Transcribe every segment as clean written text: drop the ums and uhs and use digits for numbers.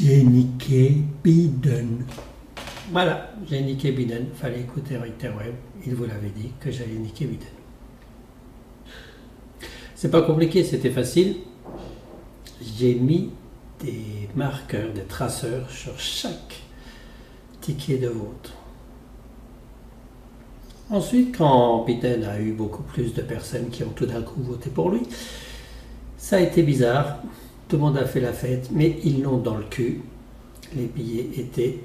J'ai niqué Biden. Voilà, j'ai niqué Biden. Fallait écouter Interweb. Il vous l'avait dit que j'allais niquer Biden. C'est pas compliqué, c'était facile. J'ai mis des marqueurs, des traceurs sur chaque ticket de vote. Ensuite, quand Biden a eu beaucoup plus de personnes qui ont tout d'un coup voté pour lui, ça a été bizarre. Tout le monde a fait la fête, mais ils l'ont dans le cul. Les billets étaient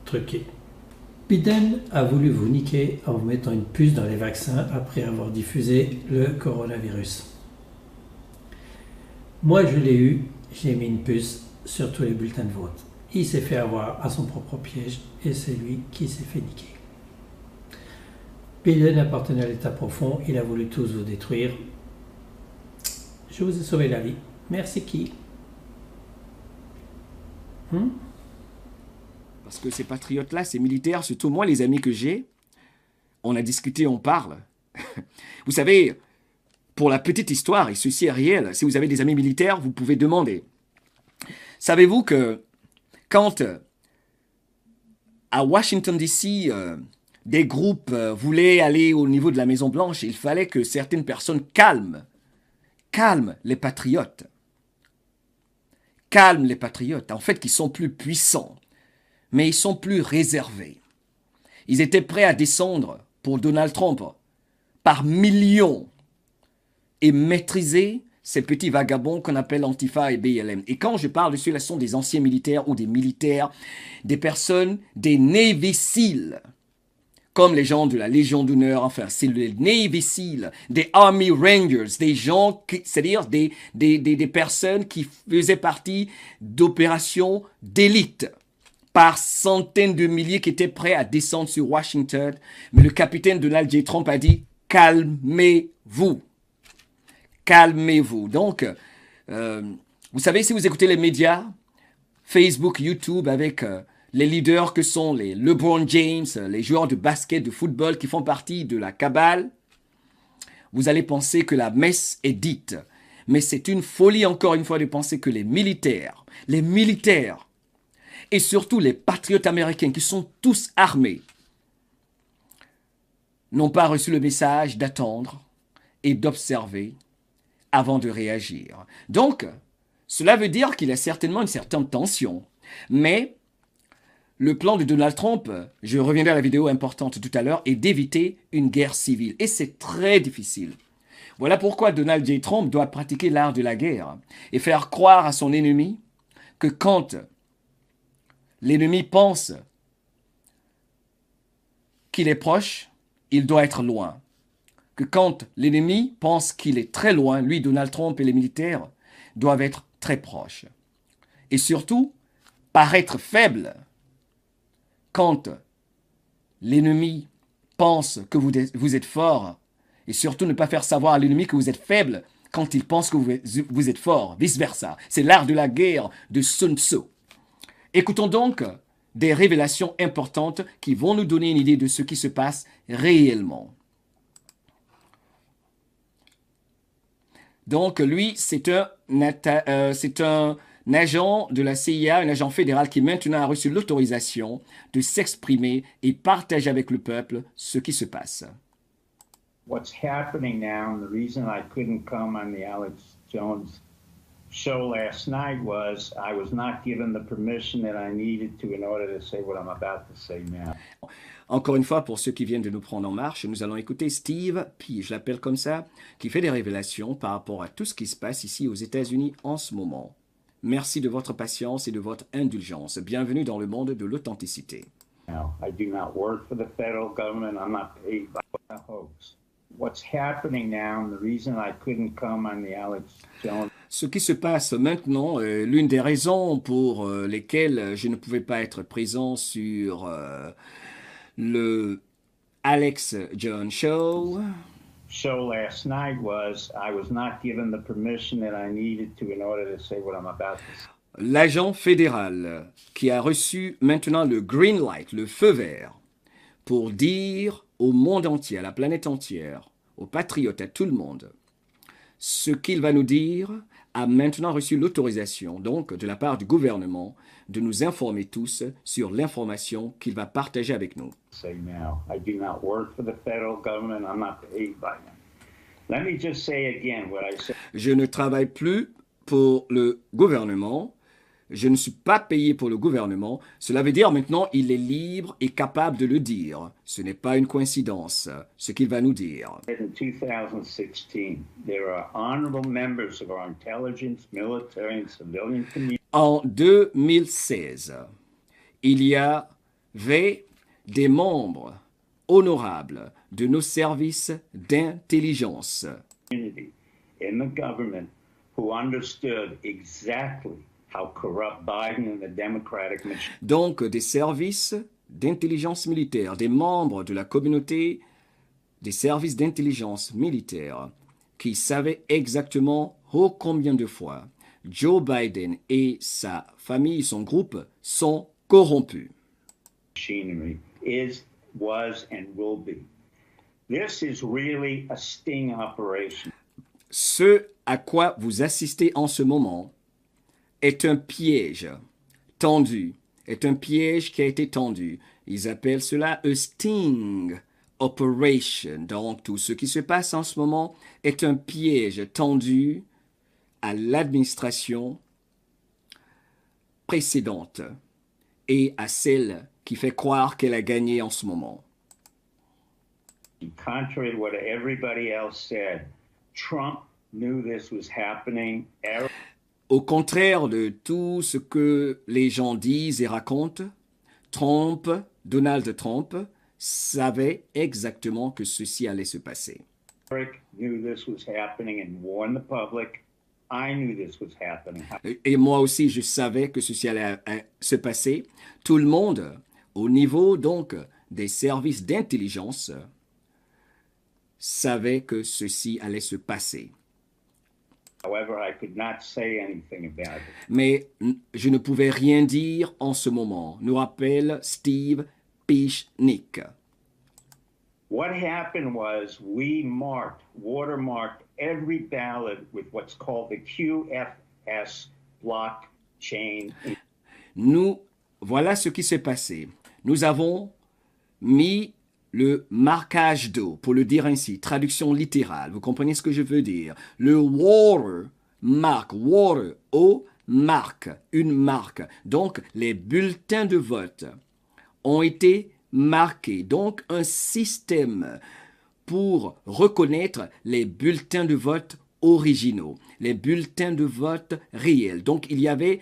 truqués. Biden a voulu vous niquer en vous mettant une puce dans les vaccins après avoir diffusé le coronavirus. Moi, je l'ai eu, j'ai mis une puce sur tous les bulletins de vote. Il s'est fait avoir à son propre piège et c'est lui qui s'est fait niquer. Biden appartenait à l'état profond, il a voulu tous vous détruire. Je vous ai sauvé la vie. Merci qui Parce que ces patriotes-là, ces militaires, surtout moi, les amis que j'ai, on a discuté, on parle. Vous savez, pour la petite histoire, et ceci est réel, si vous avez des amis militaires, vous pouvez demander. Savez-vous que quand à Washington DC, des groupes voulaient aller au niveau de la Maison-Blanche, il fallait que certaines personnes calment les patriotes. Calment les patriotes, en fait, qui sont plus puissants, mais ils sont plus réservés. Ils étaient prêts à descendre pour Donald Trump par millions et maîtriser ces petits vagabonds qu'on appelle Antifa et BLM. Et quand je parle de ceux-là, ce sont des anciens militaires ou des militaires, des personnes, des Navy SEAL, comme les gens de la Légion d'honneur, enfin, c'est les Navy SEAL, des Army Rangers, des gens, c'est-à-dire des personnes qui faisaient partie d'opérations d'élite, par centaines de milliers qui étaient prêts à descendre sur Washington. Mais le capitaine Donald J. Trump a dit « Calmez-vous ». Calmez-vous. Donc, vous savez, si vous écoutez les médias, Facebook, YouTube, avec les leaders que sont les LeBron James, les joueurs de basket, de football qui font partie de la cabale, vous allez penser que la messe est dite. Mais c'est une folie, encore une fois, de penser que les militaires, et surtout les patriotes américains qui sont tous armés, n'ont pas reçu le message d'attendre et d'observer avant de réagir. Donc, cela veut dire qu'il y a certainement une certaine tension. Mais le plan de Donald Trump, je reviendrai à la vidéo importante tout à l'heure, est d'éviter une guerre civile. Et c'est très difficile. Voilà pourquoi Donald J. Trump doit pratiquer l'art de la guerre et faire croire à son ennemi que quand l'ennemi pense qu'il est proche, il doit être loin. Que quand l'ennemi pense qu'il est très loin, lui, Donald Trump et les militaires, doivent être très proches. Et surtout, paraître faible quand l'ennemi pense que vous êtes fort, et surtout ne pas faire savoir à l'ennemi que vous êtes faible quand il pense que vous êtes fort, vice-versa. C'est l'art de la guerre de Sun Tzu. Écoutons donc des révélations importantes qui vont nous donner une idée de ce qui se passe réellement. Donc, lui, c'est un agent de la CIA, un agent fédéral qui maintenant a reçu l'autorisation de s'exprimer et partager avec le peuple ce qui se passe. What's happening now, and the reason I couldn't come on the Alex Jones show last night was I was not given the permission that I needed to in order to say what I'm about to say now. Encore une fois, pour ceux qui viennent de nous prendre en marche, nous allons écouter Steve P, je l'appelle comme ça, qui fait des révélations par rapport à tout ce qui se passe ici aux États-Unis en ce moment. Merci de votre patience et de votre indulgence. Bienvenue dans le monde de l'authenticité. Now, I do not work for the federal government. I'm not paid by a hoax. What's happening now, and the reason I couldn't come on the Alex Jones. Ce qui se passe maintenant, l'une des raisons pour lesquelles je ne pouvais pas être présent sur le Alex Jones Show Last night was I was not given the permission that I needed to in order to say what I'm about to say. L'agent fédéral qui a reçu maintenant le green light, le feu vert, pour dire au monde entier, à la planète entière, aux patriotes, à tout le monde, ce qu'il va nous dire a maintenant reçu l'autorisation, donc, de la part du gouvernement, de nous informer tous sur l'information qu'il va partager avec nous. Say now, I do not work for the federal government. I'm not paid by them. Let me just say again what I said. Je ne travaille plus pour le gouvernement. Je ne suis pas payé pour le gouvernement. Cela veut dire maintenant il est libre et capable de le dire. Ce n'est pas une coïncidence, ce qu'il va nous dire. In 2016, there are honorable members of our intelligence, military, and civilian community. En 2016, il y avait des membres honorables de nos services d'intelligence In the government who understood exactly how corrupt Biden and the Democratic machine. donc des services d'intelligence militaire, des membres de la communauté des services d'intelligence militaire qui savaient exactement ô combien de fois Joe Biden et sa famille, son groupe, sont corrompus. Machinery is, was, and will be. This is really a sting operation. Ce à quoi vous assistez en ce moment est un piège tendu, est un piège qui a été tendu. Ils appellent cela a sting operation. Donc tout ce qui se passe en ce moment est un piège tendu à l'administration précédente et à celle qui fait croire qu'elle a gagné en ce moment. Contrary to what everybody else said, Trump knew this was happening. Au contraire de tout ce que les gens disent et racontent, Donald Trump, savait exactement que ceci allait se passer. Eric knew this was happening and warned the public. I knew this was happening. Et moi aussi, je savais que ceci allait se passer. Tout le monde, au niveau donc des services d'intelligence, savait que ceci allait se passer. However, I could not say anything about it. Mais je ne pouvais rien dire en ce moment, nous rappelle Steve Pichnik. What happened was we watermarked every ballot with what's called the QFS blockchain. Voilà ce qui s'est passé. Nous avons mis le marquage d'eau, pour le dire ainsi, traduction littérale, vous comprenez ce que je veux dire. Le water eau, marque, une marque. Donc, les bulletins de vote ont été marqués. Donc, un système pour reconnaître les bulletins de vote originaux, les bulletins de vote réels. Donc, il y avait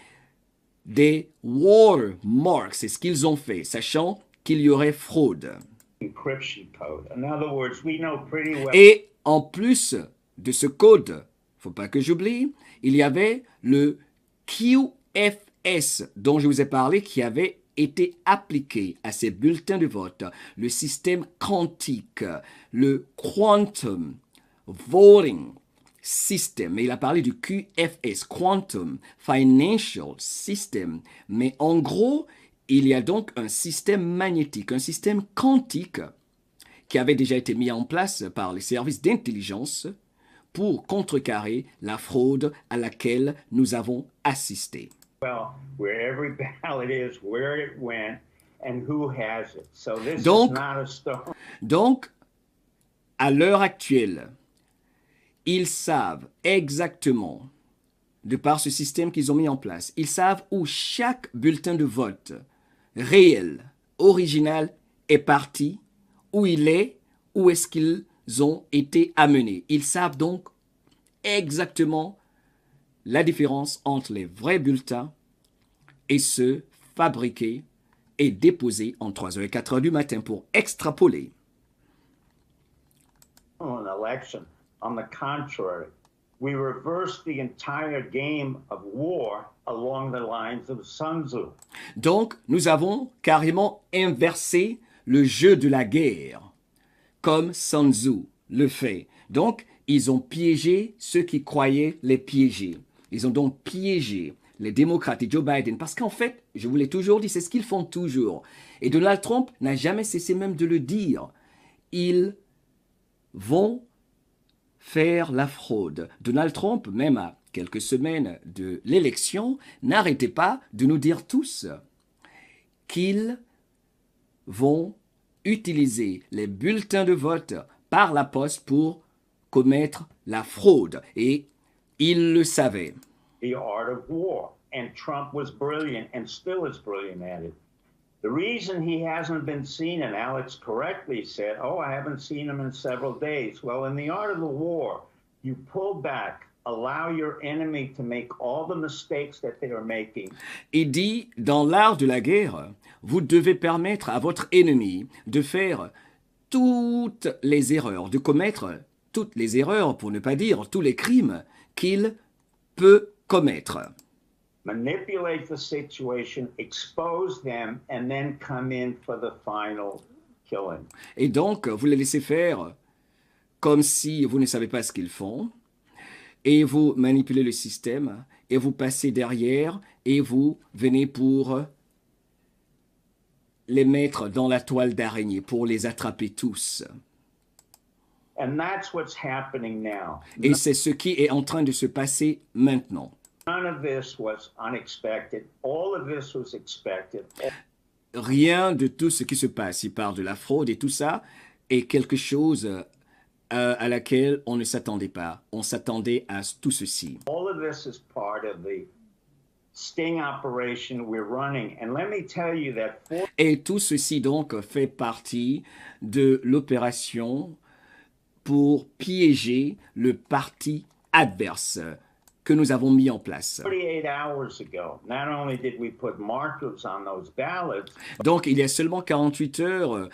des watermarks, c'est ce qu'ils ont fait, sachant qu'il y aurait fraude. Encryption code. In other words, we know pretty well. Et en plus de ce code, faut pas que j'oublie, il y avait le QFS dont je vous ai parlé qui avait été appliqué à ces bulletins de vote, le système quantique, le Quantum Voting System. Et il a parlé du QFS, Quantum Financial System. Mais en gros, il y a donc un système magnétique, un système quantique qui avait déjà été mis en place par les services d'intelligence pour contrecarrer la fraude à laquelle nous avons assisté. Well, where every ballot is, where it went, and who has it. So this Donc, is not a story. Donc, à l'heure actuelle, ils savent exactement, de par ce système qu'ils ont mis en place, ils savent où chaque bulletin de vote réel, original, est parti, où il est, où est-ce qu'ils ont été amenés. Ils savent donc exactement la différence entre les vrais bulletins et ceux fabriqués et déposés en 3h et 4h du matin pour extrapoler. An election. On the contrary, we reversed the entire game of war along the lines of Sun Tzu. Donc, nous avons carrément inversé le jeu de la guerre, comme Sun Tzu le fait. Donc, ils ont piégé ceux qui croyaient les piéger. Ils ont donc piégé les démocrates et Joe Biden, parce qu'en fait, je vous l'ai toujours dit, c'est ce qu'ils font toujours. Et Donald Trump n'a jamais cessé même de le dire. Ils vont faire la fraude. Donald Trump même a quelques semaines de l'élection, n'arrêtez pas de nous dire tous qu'ils vont utiliser les bulletins de vote par la poste pour commettre la fraude. Et ils le savaient. The art of war. And Trump was brilliant and still is brilliant at it. The reason he hasn't been seen, and Alex correctly said, oh, I haven't seen him in several days. Well, in the art of the war, you pull back, allow your enemy to make all the mistakes that they are making. Il dit, dans l'art de la guerre, vous devez permettre à votre ennemi de faire toutes les erreurs, de commettre toutes les erreurs, pour ne pas dire tous les crimes qu'il peut commettre. Manipulate the situation, expose them, and then come in for the final killing. Et donc, vous les laissez faire comme si vous ne savez pas ce qu'ils font, et vous manipulez le système, et vous passez derrière, et vous venez pour les mettre dans la toile d'araignée, pour les attraper tous. And that's what's happening now. Et c'est ce qui est en train de se passer maintenant. None of this was unexpected. All of this was expected. Rien de tout ce qui se passe, il parle de la fraude et tout ça, est quelque chose à laquelle on ne s'attendait pas. On s'attendait à tout ceci. All of this is part of the sting operation we're running. And let me tell you that Et tout ceci donc fait partie de l'opération pour piéger le parti adverse que nous avons mis en place. 48 hours ago, not only did we put markers on those ballots, Donc, il y a seulement 48 heures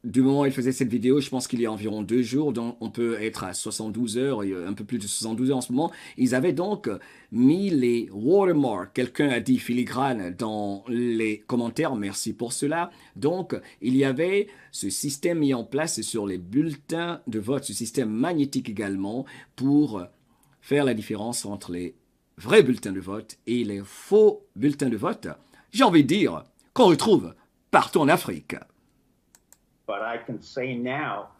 du moment où il faisait cette vidéo, je pense qu'il y a environ 2 jours, donc on peut être à 72 heures, un peu plus de 72 heures en ce moment. Ils avaient donc mis les watermarks, quelqu'un a dit filigrane dans les commentaires, merci pour cela. Donc, il y avait ce système mis en place sur les bulletins de vote, ce système magnétique également, pour faire la différence entre les vrais bulletins de vote et les faux bulletins de vote, j'ai envie de dire, qu'on retrouve partout en Afrique. but I can say now,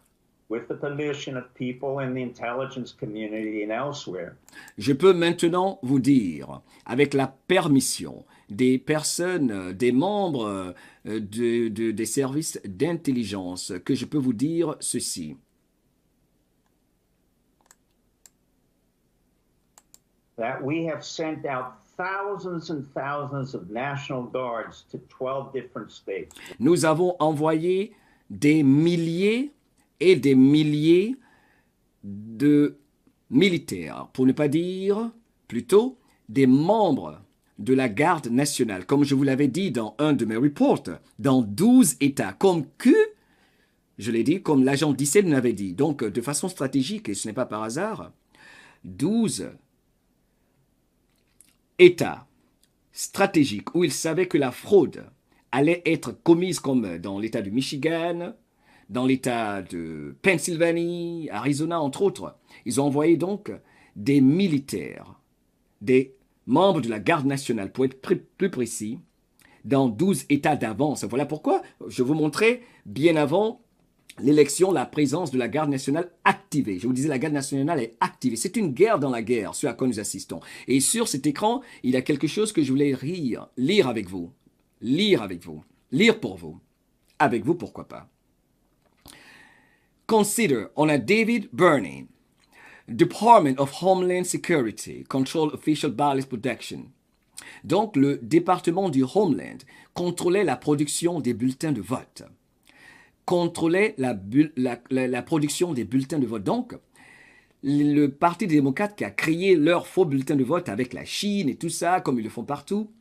with the permission of people in the intelligence community and elsewhere, Je peux maintenant vous dire, avec la permission des personnes, des membres des services d'intelligence, que je peux vous dire ceci. that we have sent out thousands and thousands of National Guards to 12 different states. Nous avons envoyé des milliers et des milliers de militaires, pour ne pas dire plutôt des membres de la garde nationale, comme je vous l'avais dit dans un de mes reports, dans 12 États, comme que, je l'ai dit, comme l'agent Dissel nous l'avait dit. Donc, de façon stratégique, et ce n'est pas par hasard, 12 États stratégiques où ils savaient que la fraude allait être commise, comme dans l'État du Michigan, dans l'État de Pennsylvanie, Arizona, entre autres. Ils ont envoyé donc des militaires, des membres de la garde nationale, pour être plus précis, dans 12 États d'avance. Voilà pourquoi je vous montrais bien avant l'élection, la présence de la garde nationale activée. Je vous disais, la garde nationale est activée. C'est une guerre dans la guerre, ce à quoi nous assistons. Et sur cet écran, il y a quelque chose que je voulais lire avec vous. Lire avec vous. Lire pour vous. Avec vous, pourquoi pas. Consider, on a David Burney, Department of Homeland Security, Control Official Ballot Production. Donc, le département du Homeland contrôlait la production des bulletins de vote. Contrôlait la production des bulletins de vote. Donc, le Parti des démocrates qui a créé leurs faux bulletins de vote avec la Chine et tout ça, comme ils le font partout,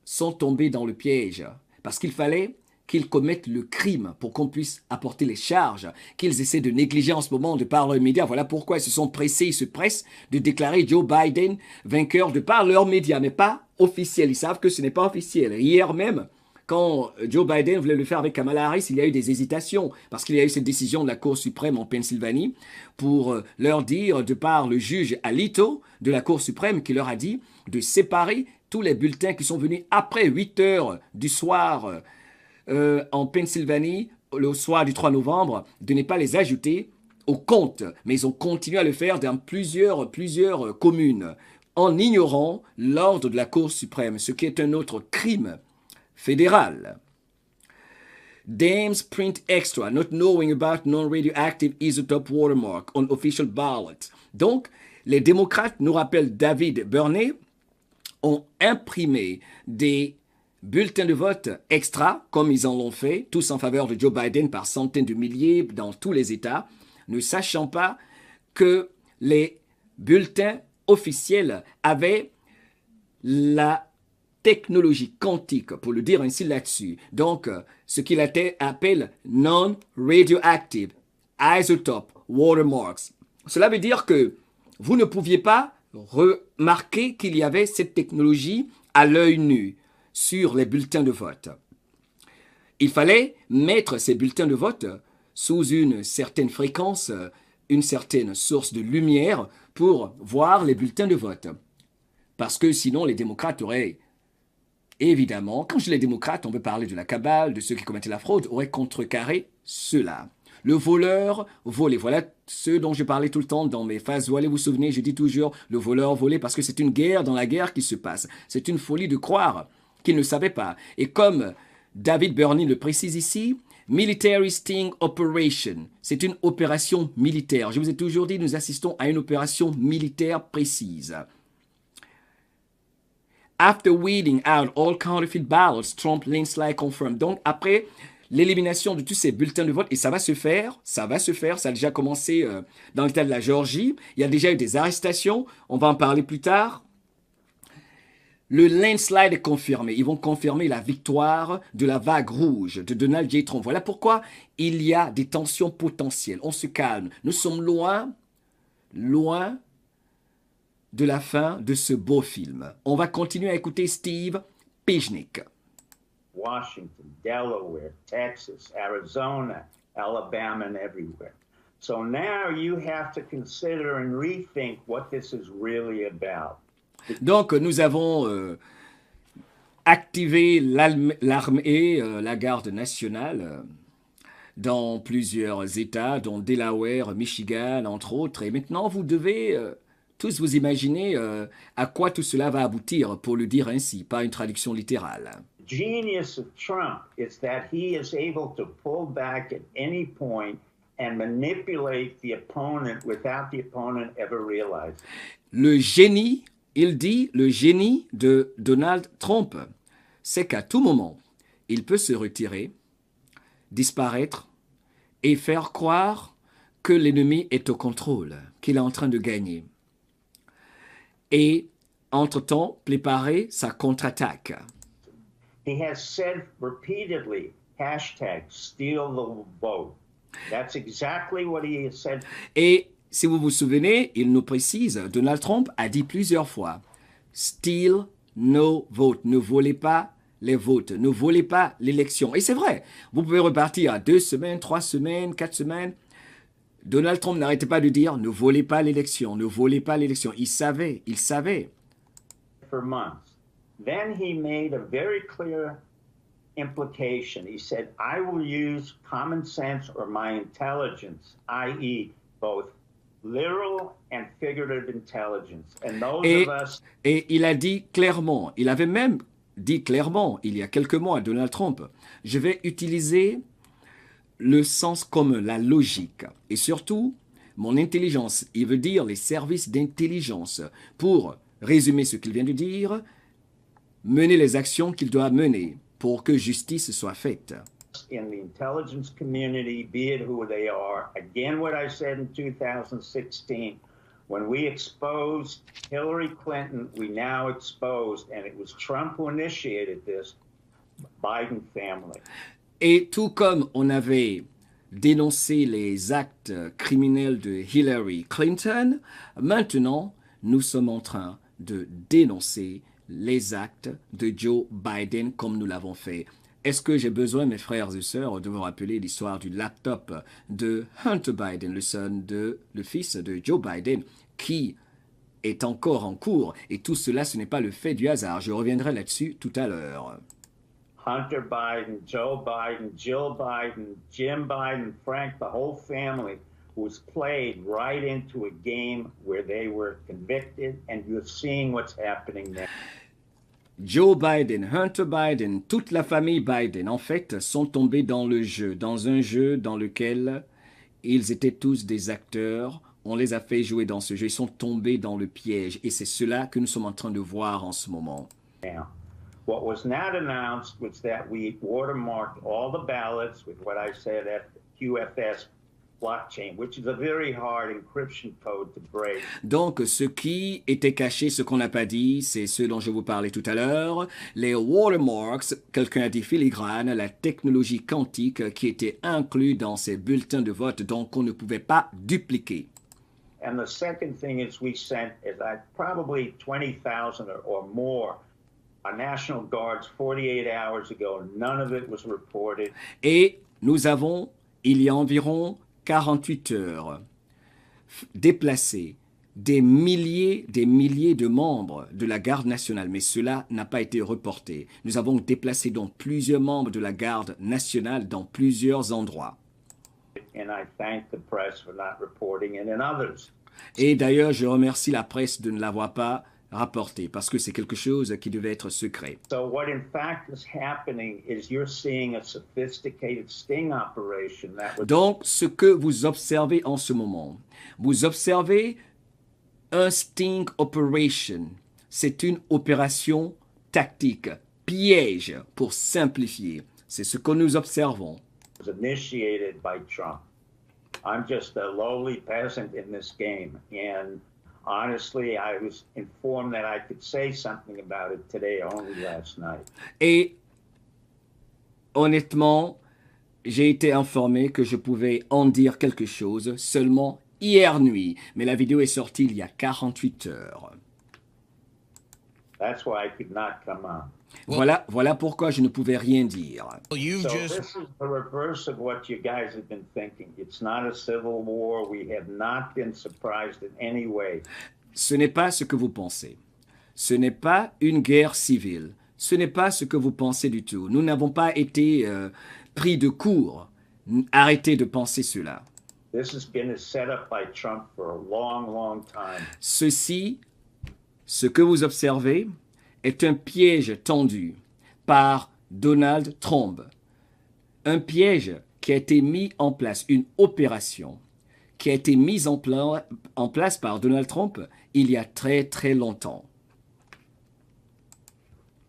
sont tombés dans le piège. Parce qu'il fallait qu'ils commettent le crime pour qu'on puisse apporter les charges qu'ils essaient de négliger en ce moment de par leurs médias. Voilà pourquoi ils se sont pressés, ils se pressent de déclarer Joe Biden vainqueur de par leurs médias, mais pas officiel. Ils savent que ce n'est pas officiel. Hier même, quand Joe Biden voulait le faire avec Kamala Harris, il y a eu des hésitations parce qu'il y a eu cette décision de la Cour suprême en Pennsylvanie pour leur dire, de par le juge Alito de la Cour suprême, qui leur a dit de séparer tous les bulletins qui sont venus après 8 heures du soir en Pennsylvanie, le soir du 3 novembre, de ne pas les ajouter au compte, mais ils ont continué à le faire dans plusieurs communes, en ignorant l'ordre de la Cour suprême, ce qui est un autre crime fédéral. Dames print extra, not knowing about non-radioactive isotope watermark on official ballot. Donc, les démocrates, nous rappelle David Burney, ont imprimé des bulletins de vote extra, comme ils en ont fait, tous en faveur de Joe Biden par centaines de milliers dans tous les États, ne sachant pas que les bulletins officiels avaient la technologie quantique, pour le dire ainsi là-dessus. Donc, ce qu'il appelle non-radioactive isotope watermarks. Cela veut dire que vous ne pouviez pas remarquer qu'il y avait cette technologie à l'œil nu sur les bulletins de vote. Il fallait mettre ces bulletins de vote sous une certaine fréquence, une certaine source de lumière pour voir les bulletins de vote. Parce que sinon, les démocrates auraient, évidemment, quand je dis les démocrates, on peut parler de la cabale, de ceux qui commettaient la fraude, auraient contrecarré cela. Le voleur volé. Voilà ce dont je parlais tout le temps dans mes phases voilées. Vous vous souvenez, je dis toujours le voleur volé parce que c'est une guerre dans la guerre qui se passe. C'est une folie de croire qu'ils ne savaient pas. Et comme David Burney le précise ici, Military Sting Operation, c'est une opération militaire. Je vous ai toujours dit, nous assistons à une opération militaire précise. After weeding out all counterfeit ballots, Trump landslide confirmed. Donc, après l'élimination de tous ces bulletins de vote, et ça va se faire, ça a déjà commencé dans l'état de la Géorgie, il y a déjà eu des arrestations, on va en parler plus tard. Le landslide est confirmé, ils vont confirmer la victoire de la vague rouge de Donald J. Trump. Voilà pourquoi il y a des tensions potentielles, on se calme, nous sommes loin de la fin de ce beau film. On va continuer à écouter Steve Pijnik. Washington, Delaware, Texas, Arizona, Alabama, and everywhere. So now you have to consider and rethink what this is really about. Donc, nous avons activé l'armée, la garde nationale, dans plusieurs États, dont Delaware, Michigan, entre autres. Et maintenant, vous devez tous vous imaginer à quoi tout cela va aboutir, pour le dire ainsi, pas une traduction littérale. Genius of Trump is that he is able to pull back at any point and manipulate the opponent without the opponent ever realizing. Le génie, il dit, le génie de Donald Trump, c'est qu'à tout moment, il peut se retirer, disparaître et faire croire que l'ennemi est au contrôle, qu'il est en train de gagner. Et, entre-temps, préparer sa contre-attaque. He has said repeatedly, #steal the vote. That's exactly what he has said. Et si vous vous souvenez, il nous précise, Donald Trump a dit plusieurs fois, steal no vote, ne volez pas les votes, ne volez pas l'élection. Et c'est vrai, vous pouvez repartir à 2 semaines, 3 semaines, 4 semaines. Donald Trump n'arrêtait pas de dire, ne volez pas l'élection, ne volez pas l'élection. Il savait. For months. Then he made a very clear implication. He said, I will use common sense or my intelligence, i.e. both literal and figurative intelligence. And those of us... Et il a dit clairement, il avait même dit clairement, il y a quelques mois, Donald Trump, je vais utiliser le sens commun, la logique, et surtout mon intelligence, il veut dire les services d'intelligence, pour résumer ce qu'il vient de dire, mener les actions qu'il doit mener pour que justice soit faite. In the intelligence community, be it who they are, again what I said in 2016, when we exposed Hillary Clinton, we now exposed, and it was Trump who initiated this, Biden family. Et tout comme on avait dénoncé les actes criminels de Hillary Clinton, maintenant nous sommes en train de dénoncer les actes de Joe Biden comme nous l'avons fait. Est-ce que j'ai besoin, mes frères et sœurs, de vous rappeler l'histoire du laptop de Hunter Biden, le fils de Joe Biden, qui est encore en cours. Et tout cela, ce n'est pas le fait du hasard. Je reviendrai là-dessus tout à l'heure. Hunter Biden, Joe Biden, Jill Biden, Jim Biden, Frank, the whole family was played right into a game where they were convicted, and you're seeing what's happening now. Joe Biden, Hunter Biden, toute la famille Biden, en fait, sont tombés dans le jeu, dans un jeu dans lequel ils étaient tous des acteurs. On les a fait jouer dans ce jeu. Ils sont tombés dans le piège. Et c'est cela que nous sommes en train de voir en ce moment. Now, what was not announced was that we watermarked all the ballots with what I said at QFS blockchain, which is a very hard encryption code to break. Donc, ce qui était caché, ce qu'on n'a pas dit, c'est ce dont je vous parlais tout à l'heure, les watermarks, quelqu'un a dit filigrane, la technologie quantique qui était inclus dans ces bulletins de vote, donc on ne pouvait pas dupliquer. And the second thing is we sent probably 20,000 or more National Guards 48 hours ago. None of it was reported. Et nous avons, il y a environ 48 heures, déplacé des milliers de membres de la garde nationale, mais cela n'a pas été reporté. Nous avons déplacé donc plusieurs membres de la garde nationale dans plusieurs endroits. And I thank the press for not reporting it and others. Et d'ailleurs, je remercie la presse de ne l'avoir pas rapporté, parce que c'est quelque chose qui devait être secret. So what in fact is happening is you're seeing a sophisticated sting operation that was... Donc, ce que vous observez en ce moment, vous observez un sting operation. C'est une opération tactique, piège, pour simplifier. C'est ce que nous observons. was initiated by Trump. I'm just a lowly peasant in this game, and honestly, I was informed that I could say something about it today, only last night. Et honnêtement, j'ai été informé que je pouvais en dire quelque chose seulement hier nuit, mais la vidéo est sortie il y a 48 heures. That's why I could not come on. Voilà pourquoi je ne pouvais rien dire. So this is the reverse of what you guys have been thinking. It's not a civil war. We have not been surprised in any way. Ce n'est pas ce que vous pensez. Ce n'est pas une guerre civile. Ce n'est pas ce que vous pensez du tout. Nous n'avons pas été pris de court. Arrêtez de penser cela. This has been set up by Trump for a long, long time. Ceci, ce que vous observez, est un piège tendu par Donald Trump. Un piège qui a été mis en place, une opération qui a été mise en place par Donald Trump il y a très très longtemps.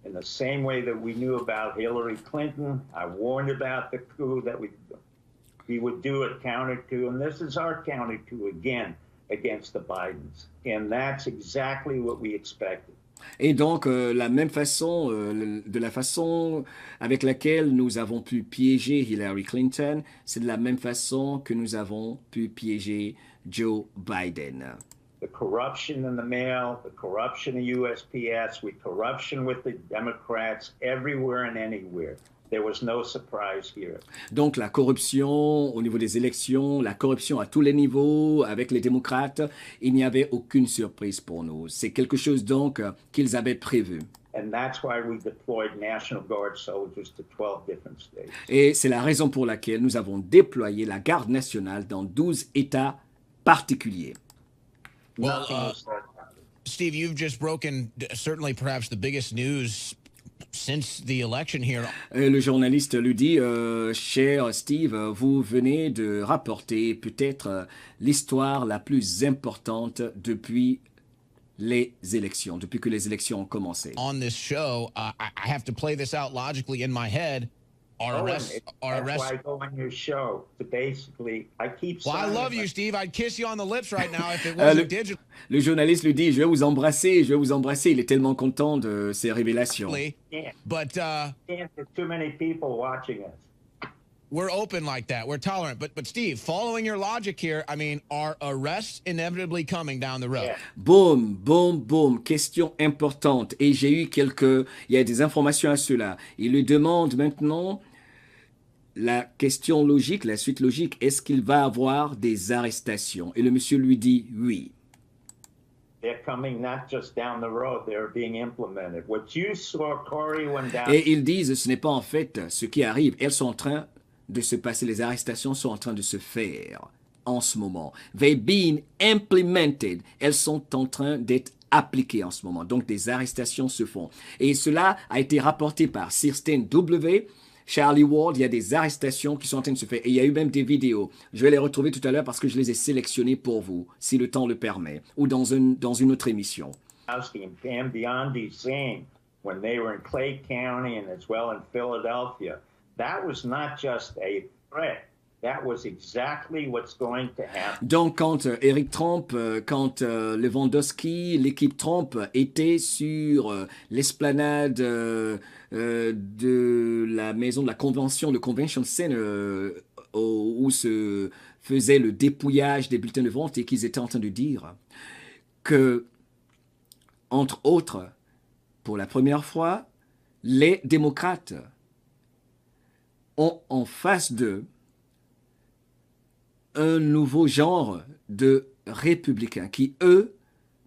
In the same way that we knew about Hillary Clinton, I warned about the coup that we would do a counter coup, and this is our counter coup again against the Bidens. And that's exactly what we expected. Et donc, la même façon, de la façon avec laquelle nous avons pu piéger Hillary Clinton, c'est de la même façon que nous avons pu piéger Joe Biden. The corruption in the mail, the corruption in USPS, corruption with the Democrats, everywhere and anywhere. There was no surprise here. Donc la corruption au niveau des élections, la corruption à tous les niveaux avec les démocrates, il n'y avait aucune surprise pour nous. C'est quelque chose donc qu'ils avaient prévu. And that's why we deployed National Guard soldiers to 12 different states. Et c'est la raison pour laquelle nous avons déployé la garde nationale dans 12 États particuliers. Well, Steve, you've just broken certainly perhaps the biggest news since the election here. Le journaliste lui dit, cher Steve, vous venez de rapporter peut-être l'histoire la plus importante depuis les élections, depuis que les élections ont commencé. On this show, I have to play this out logically in my head. That's why I go on your show to basically, I keep. Well, I love you, Steve. I'd kiss you on the lips right now if it wasn't digital. Le journaliste lui dit, je vais vous embrasser, je vais vous embrasser. Il est tellement content de ces révélations. Yeah. But There's too many people watching us. we're open like that. We're tolerant. But Steve, following your logic here, I mean, are arrests inevitably coming down the road? Yeah. Boum, boum, boum, question importante. Et j'ai eu il y a des informations à cela. Il lui demande maintenant la question logique, la suite logique, est-ce qu'il va avoir des arrestations? Et le monsieur lui dit oui. They're coming not just down the road, they're being implemented. What you saw, Corey, when down... Et ils disent, ce n'est pas en fait ce qui arrive. Elles sont en train de se passer, les arrestations sont en train de se faire. en ce moment. They're being implemented. Elles sont en train d'être appliquées en ce moment. Donc, des arrestations se font. Et cela a été rapporté par Kirsten W., Charlie Ward. Il y a des arrestations qui sont en train de se faire. Et il y a eu même des vidéos. Je vais les retrouver tout à l'heure parce que je les ai sélectionnées pour vous, si le temps le permet, ou dans une autre émission. And Biondi saying when they were in Clay County and as well in Philadelphia, that was not just a threat. That was exactly what's going to happen. Donc, quand Eric Trump, quand Lewandowski, l'équipe Trump était sur l'esplanade de la maison de la convention, le Convention Center, où se faisait le dépouillage des bulletins de vote et qu'ils étaient en train de dire que, entre autres, pour la première fois, les démocrates ont en face d'eux un nouveau genre de républicains qui, eux,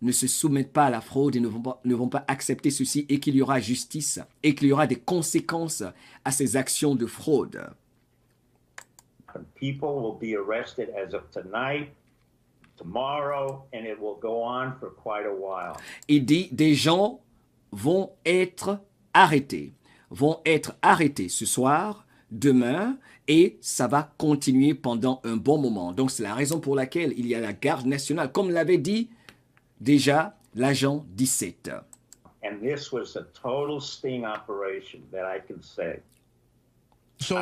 ne se soumettent pas à la fraude et ne vont pas accepter ceci et qu'il y aura justice et qu'il y aura des conséquences à ces actions de fraude. People will be arrested as of tonight, tomorrow, and it will go on for quite a while. Il dit des gens vont être arrêtés ce soir, demain, et ça va continuer pendant un bon moment. Donc, c'est la raison pour laquelle il y a la garde nationale, comme l'avait dit déjà l'agent 17. And this was a total sting operation that I can say. So,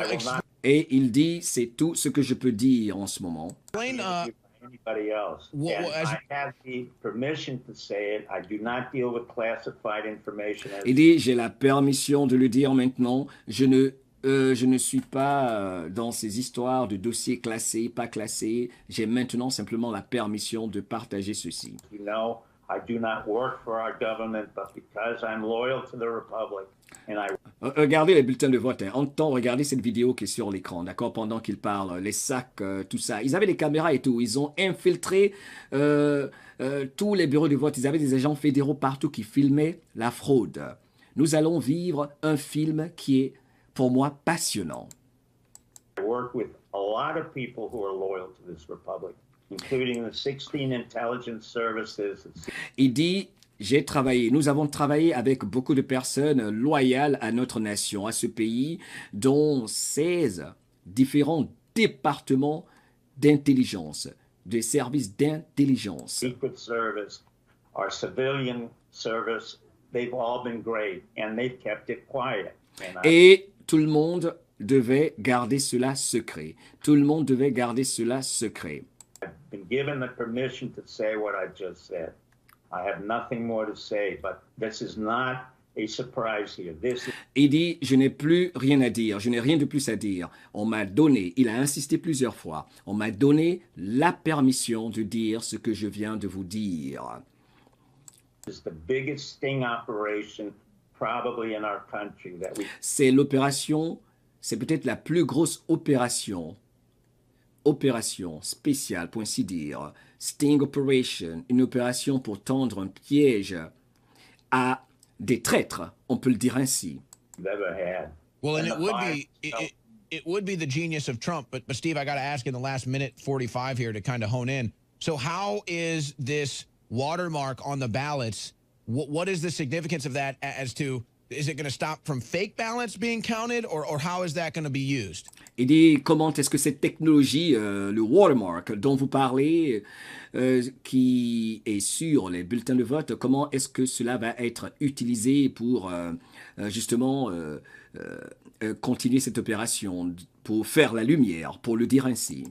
Et il dit, c'est tout ce que je peux dire en ce moment. Explain, anybody else. I have the permission to say it. I do not deal with classified information. Il dit, j'ai la permission de le dire maintenant. Je ne suis pas dans ces histoires de dossiers classés, pas classés. J'ai maintenant simplement la permission de partager ceci. You know, I do not work for our government, but because I'm loyal to the Republic, and I... Regardez les bulletins de vote. En temps, regardez cette vidéo qui est sur l'écran, d'accord, pendant qu'ils parlent, les sacs, tout ça. Ils avaient des caméras et tout. Ils ont infiltré tous les bureaux de vote. Ils avaient des agents fédéraux partout qui filmaient la fraude. Nous allons vivre un film qui est, pour moi, passionnant. I work with a lot of people who are loyal to this republic, including the 16 intelligence services. Il dit, nous avons travaillé avec beaucoup de personnes loyales à notre nation, à ce pays, dont 16 différents départements d'intelligence, des services d'intelligence. Secret Service, our civilian service, they've all been great, and they've kept it quiet. Et tout le monde devait garder cela secret. Tout le monde devait garder cela secret. I've been given the permission to say what I just said. I have nothing more to say, but this is not a surprise here. Il dit, je n'ai plus rien à dire, je n'ai rien de plus à dire. On m'a donné, il a insisté plusieurs fois, on m'a donné la permission de dire ce que je viens de vous dire. C'est l'opération, c'est peut-être la plus grosse opération spéciale, pour ainsi dire, sting operation, une opération pour tendre un piège à des traîtres, on peut le dire ainsi. Well, and it would be the genius of Trump, but Steve, I got to ask in the last minute 45 here to kind of hone in. So how is this watermark on the ballots? What is the significance of that as to, is it going to stop from fake ballots being counted, or how is that going to be used? Il dit, comment est-ce que cette technologie, le watermark dont vous parlez, qui est sur les bulletins de vote, comment est-ce que cela va être utilisé pour justement continuer cette opération, pour faire la lumière, pour le dire ainsi?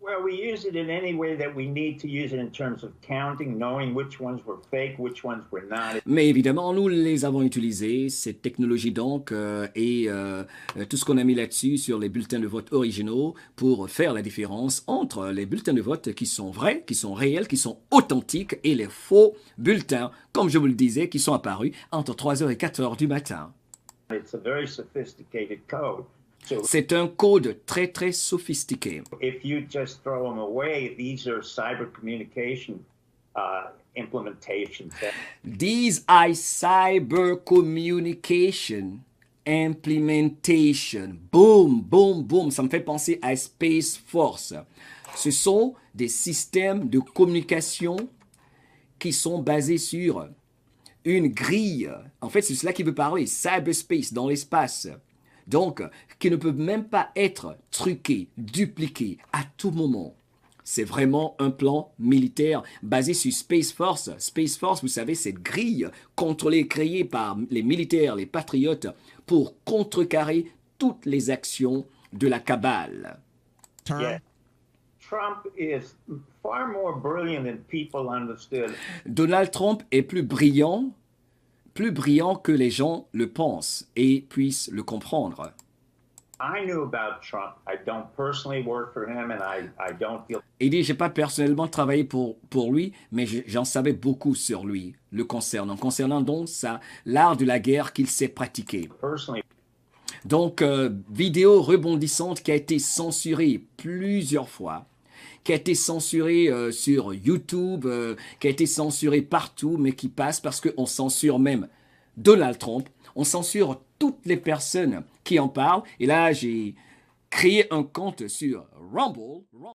Well, we use it in any way that we need to use it in terms of counting, knowing which ones were fake, which ones were not. Mais évidemment, nous les avons utilisés, cette technologie donc, et tout ce qu'on a mis là-dessus sur les bulletins de vote originaux pour faire la différence entre les bulletins de vote qui sont vrais, qui sont réels, qui sont authentiques et les faux bulletins, comme je vous le disais, qui sont apparus entre 3h et 4h du matin. It's a very sophisticated code. C'est un code très, très sophistiqué. If you just throw them away, these are cyber communication implementations. These are cyber communication implementation. Boom, boom, boom. Ça me fait penser à Space Force. Ce sont des systèmes de communication qui sont basés sur une grille. En fait, c'est cela qu'il veut parler, cyberspace, dans l'espace. Donc, qui ne peut même pas être truqué, dupliqué à tout moment. C'est vraiment un plan militaire basé sur Space Force. Space Force, vous savez, cette grille contrôlée, créée par les militaires, les patriotes, pour contrecarrer toutes les actions de la cabale. Yeah. Trump is far more brilliant than people understood. Donald Trump est plus brillant que les gens le pensent et puissent le comprendre. I knew about Trump. I don't personally work for him and I don't feel... Il dit, j'ai pas personnellement travaillé pour lui, mais j'en savais beaucoup sur lui, le concernant donc l'art de la guerre qu'il sait pratiquer. Personally. Donc, vidéo rebondissante qui a été censurée plusieurs fois, qui a été censurée sur YouTube, qui a été censurée partout, mais qui passe parce qu'on censure même Donald Trump, on censure toutes les personnes qui en parlent. Et là, j'ai créé un compte sur Rumble.